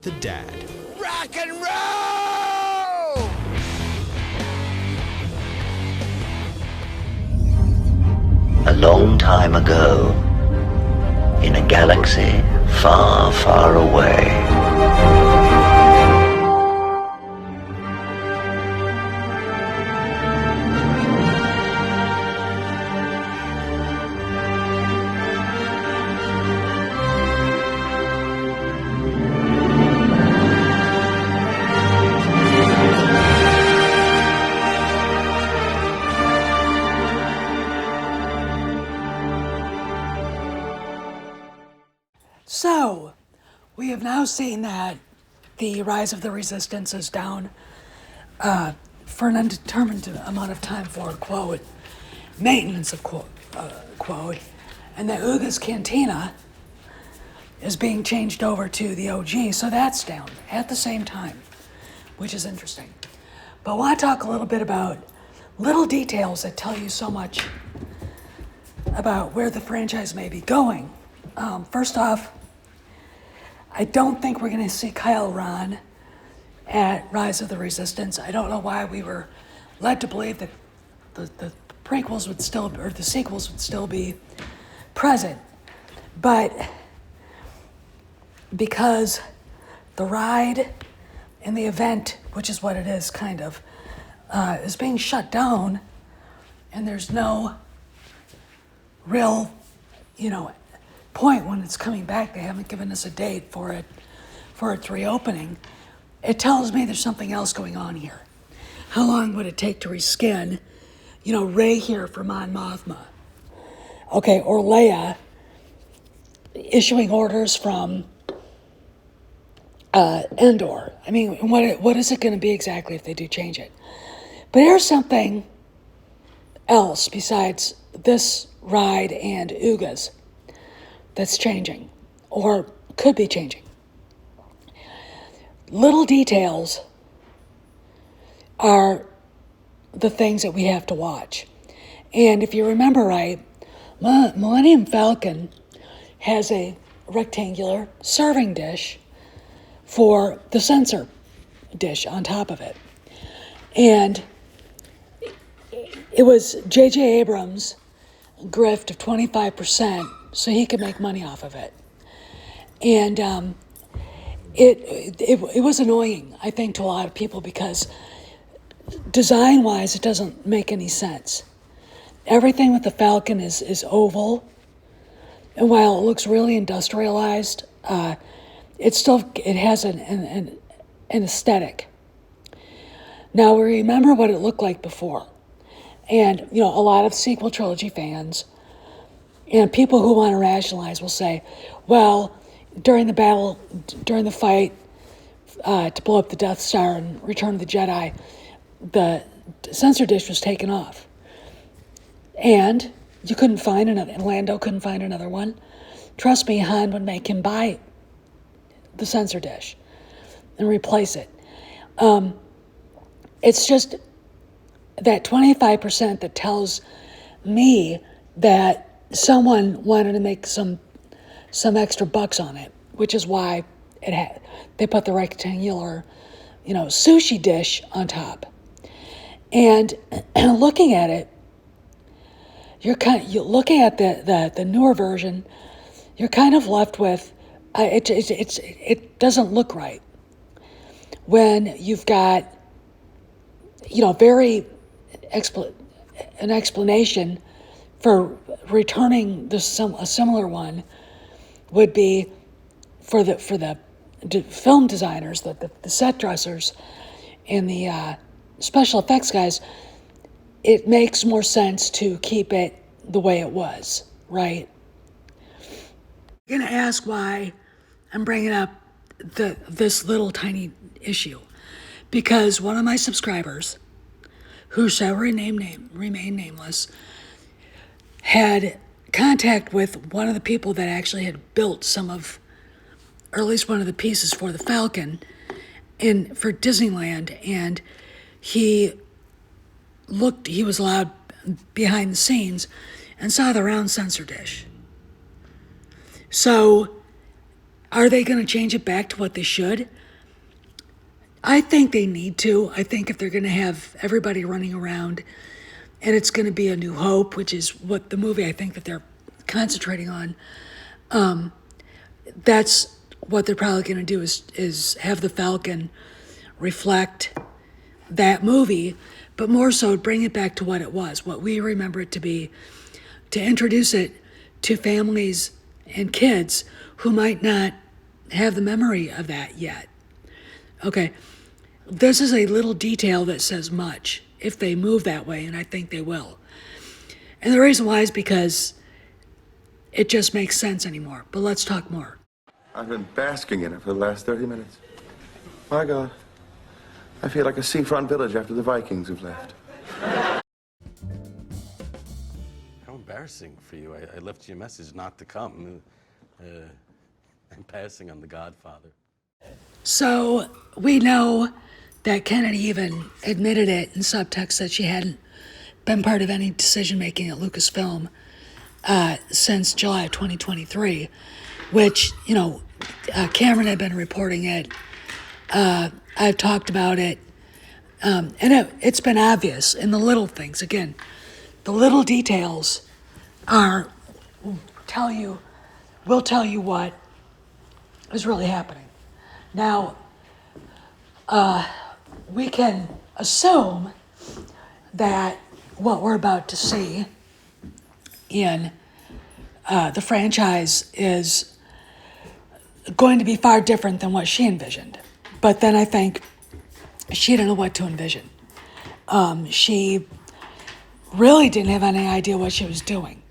The Dad. Rock and roll! A long time ago, in a galaxy far, far away, So, we have now seen that the rise of the resistance is down for an undetermined amount of time for, quote, maintenance of, quote, and that Uga's Cantina is being changed over to the OG, so that's down at the same time, which is interesting. But I want to talk a little bit about little details that tell you so much about where the franchise may be going. First off, I don't think we're going to see Kyle Ron at Rise of the Resistance. I don't know why we were led to believe that the prequels would still, or the sequels would still be present. But because the ride and the event, which is what it is kind of, is being shut down, and there's no real, point when it's coming back. They haven't given us a date for its reopening. It tells me there's something else going on here. How long would it take to reskin, Rey here for Mon Mothma? Okay, or Leia issuing orders from Endor. I mean, what is it going to be exactly if they do change it? But here's something else besides this ride and Uga's that's changing, or could be changing. Little details are the things that we have to watch. And if you remember right, Millennium Falcon has a rectangular serving dish for the sensor dish on top of it. And it was J.J. Abrams' grift of 25% so he could make money off of it. And it was annoying, I think, to a lot of people because design-wise, it doesn't make any sense. Everything with the Falcon is oval, and while it looks really industrialized, it has an aesthetic. Now, we remember what it looked like before. And, a lot of sequel trilogy fans and people who want to rationalize will say, well, during the fight to blow up the Death Star and Return of the Jedi, the sensor dish was taken off. And you couldn't find another, and Lando couldn't find another one. Trust me, Han would make him buy the sensor dish and replace it. It's just that 25% that tells me that someone wanted to make some extra bucks on it, which is why they put the rectangular, sushi dish on top. And looking at it, you're looking at the newer version, you're kind of left with it doesn't look right when you've got an explanation for returning a similar one would be for the film designers, the set dressers, and the special effects guys. It makes more sense to keep it the way it was, right? You're gonna ask why I'm bringing up this little tiny issue, because one of my subscribers, who shall remain nameless, had contact with one of the people that actually had built or at least one of the pieces for the Falcon for Disneyland, and he was allowed behind the scenes and saw the round sensor dish. So Are they going to change it back to what they should? I think they need to. I think if they're going to have everybody running around and it's going to be A New Hope, which is what the movie I think that they're concentrating on, that's what they're probably going to do is have the Falcon reflect that movie, but more so bring it back to what it was, what we remember it to be, to introduce it to families and kids who might not have the memory of that yet. Okay, this is a little detail that says much if they move that way, and I think they will. And the reason why is because it just makes sense anymore. But let's talk more. I've been basking in it for the last 30 minutes. My God, I feel like a seafront village after the Vikings have left. How embarrassing for you. I left you a message not to come. I'm passing on The Godfather. So we know that Kennedy even admitted it in subtext that she hadn't been part of any decision-making at Lucasfilm since July of 2023, which, Cameron had been reporting it. I've talked about it. And it's been obvious in the little things. Again, the little details will tell you what is really happening. Now, we can assume that what we're about to see in the franchise is going to be far different than what she envisioned. But then I think she didn't know what to envision. She really didn't have any idea what she was doing.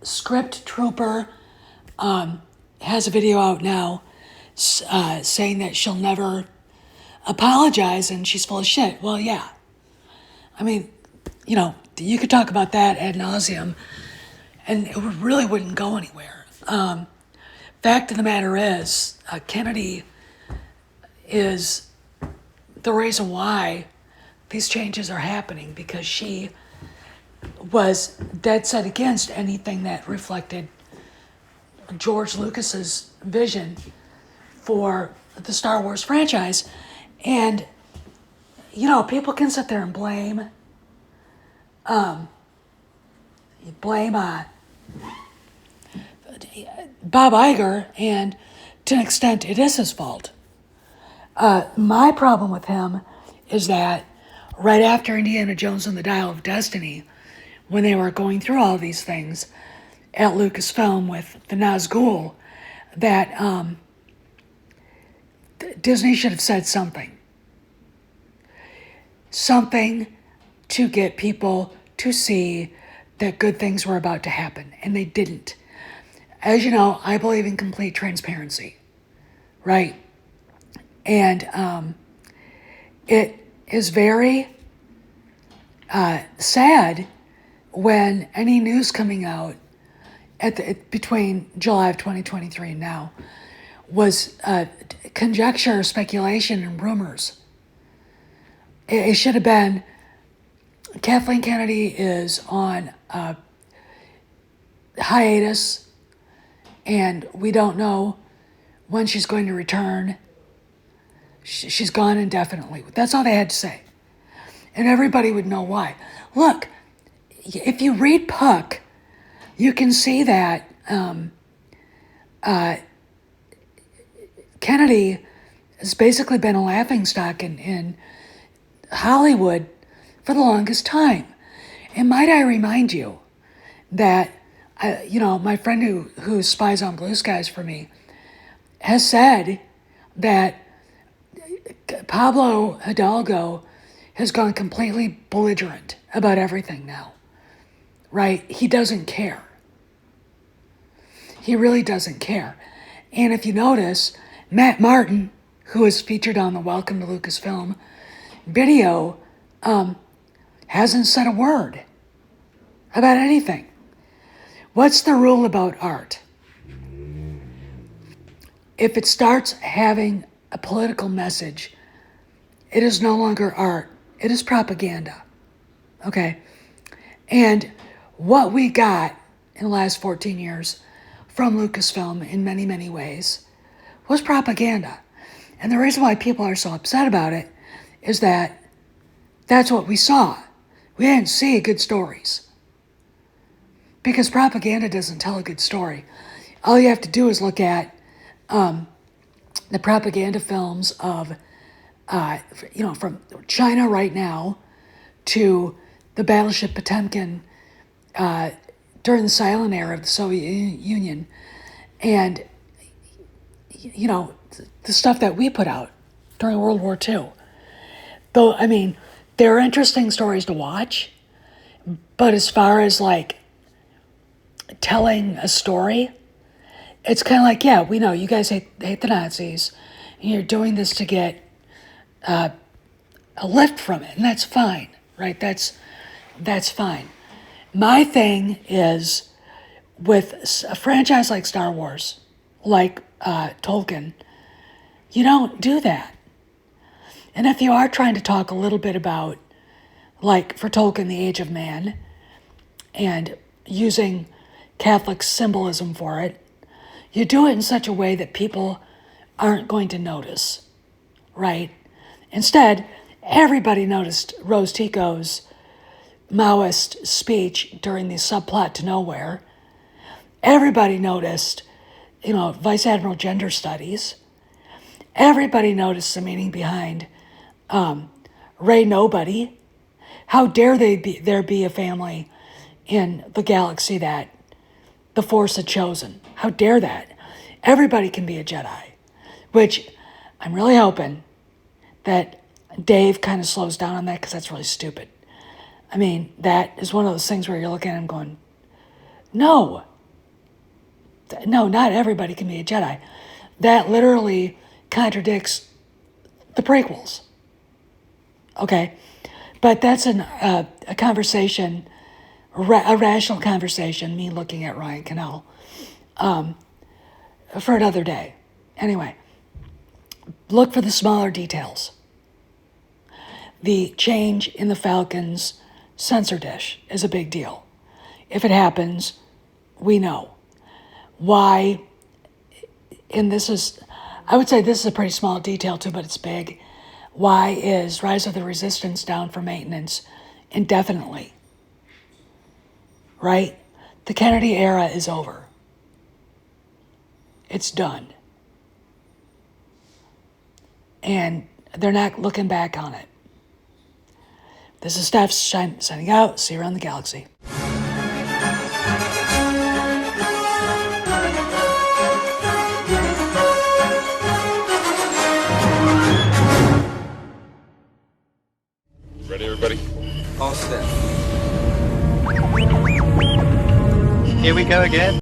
Script Trooper has a video out now saying that she'll never apologize and she's full of shit. Well, yeah. I mean, you could talk about that ad nauseum and it really wouldn't go anywhere. Fact of the matter is, Kennedy is the reason why these changes are happening, because she was dead set against anything that reflected George Lucas's vision for the Star Wars franchise. And, people can sit there and blame Bob Iger, and to an extent it is his fault. My problem with him is that right after Indiana Jones and the Dial of Destiny, when they were going through all these things at Lucasfilm with the Nazgul, that Disney should have said something to get people to see that good things were about to happen, and they didn't. As you know, I believe in complete transparency, right? And it is very sad when any news coming out between July of 2023 and now was conjecture, speculation, and rumors. It should have been Kathleen Kennedy is on hiatus, and we don't know when she's going to return. She's gone indefinitely. That's all they had to say. And everybody would know why. Look, if you read Puck, you can see that Kennedy has basically been a laughingstock in Hollywood for the longest time. And might I remind you that, my friend who spies on Blue Skies for me has said that Pablo Hidalgo has gone completely belligerent about everything now, right? He doesn't care. He really doesn't care. And if you notice, Matt Martin, who is featured on the Welcome to Lucasfilm video, hasn't said a word about anything. What's the rule about art? If it starts having a political message, it is no longer art. It is propaganda. Okay? And what we got in the last 14 years from Lucasfilm in many, many ways was propaganda. And the reason why people are so upset about it is that that's what we saw. We didn't see good stories. Because propaganda doesn't tell a good story. All you have to do is look at the propaganda films of, from China right now to the battleship Potemkin during the silent era of the Soviet Union, and the stuff that we put out during World War II. Though, I mean, they're interesting stories to watch, but as far as like telling a story, it's kind of like, yeah, we know you guys hate the Nazis, and you're doing this to get a lift from it, and that's fine, right? That's fine. My thing is with a franchise like Star Wars, like Tolkien, you don't do that. And if you are trying to talk a little bit about, like for Tolkien, the Age of Man, and using Catholic symbolism for it, you do it in such a way that people aren't going to notice, right? Instead, everybody noticed Rose Tico's Maoist speech during the subplot to Nowhere. Everybody noticed, Vice Admiral Gender Studies. Everybody noticed the meaning behind Ray Nobody. How dare there be a family in the galaxy that the Force had chosen? How dare that? Everybody can be a Jedi, which I'm really hoping that Dave kind of slows down on that, because that's really stupid. I mean, that is one of those things where you're looking at him going, no, not everybody can be a Jedi. That literally contradicts the prequels. Okay? But that's a conversation, a rational conversation, me looking at Ryan Cannell, for another day. Anyway, look for the smaller details. The change in the Falcon's sensor dish is a big deal. If it happens, we know. Why, and I would say this is a pretty small detail too, but it's big. Why is Rise of the Resistance down for maintenance indefinitely? Right? The Kennedy era is over. It's done. And they're not looking back on it. This is Steph signing out. See you around the galaxy. Ready, everybody? All set. Here we go again.